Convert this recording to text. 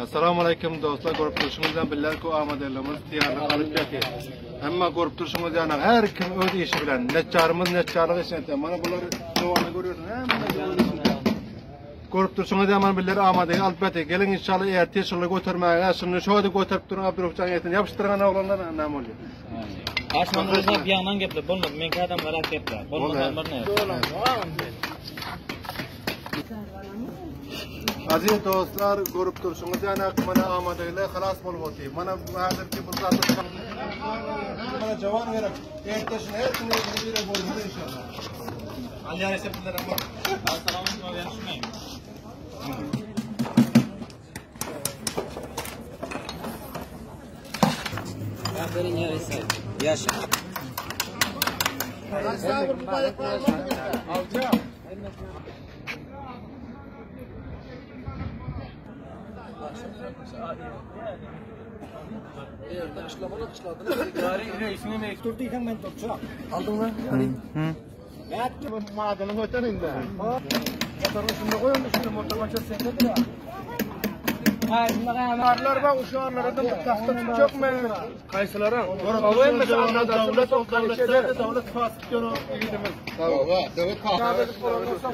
Assalomu alaykum do'stlar, ko'rib turishingizdan billarku omadlarimiz tayyorlik qilib ketdi. Hamma ko'rib turishingiz yana har kim o'z ishi bilan nechlarimiz nechlarlik ish etadi. Mana bular javonni ko'ryapsiz, hamma ko'rib turishingiz mana billar omadga albatta keling inshaalloh erta shunga ko'tarmaga, shuni sho'da ko'tarib turib Abdurahmon aytdi. Yapishtirgan o'g'lonlar nima bo'ldi? Ashmanimizga bu yoqdan gaplar bo'lmadi. Men kadam barak gaplar. Bo'lmagan bir narsa. Aziz do'stlar, ko'rib turishingiz yana mana omadaglar xalos bo'lib o'tdi. Mana hozirgi bu zatda mana javon berib, erta shuni har kuni berib bo'ladi inshaalloh. Ali reseptlar ham bor. Assalomu alaykum, yaxshiman. Gapiring yarasa. Yasha. Yerden işlemana kışladın. Yarın reisine mektup diyken ben topçu. Aldın mı? Ne yaptın? Madalın öterinde. Motorun şunda koyun, şimdi motorun çözseydi ya. Hayır, bunlar bak uşağlara da mutlaka çok mu? Kayısılara. Havayın mesela devlet olkanışları, devlet fasıkçını ilgilimiz. Devlet fasıkçını.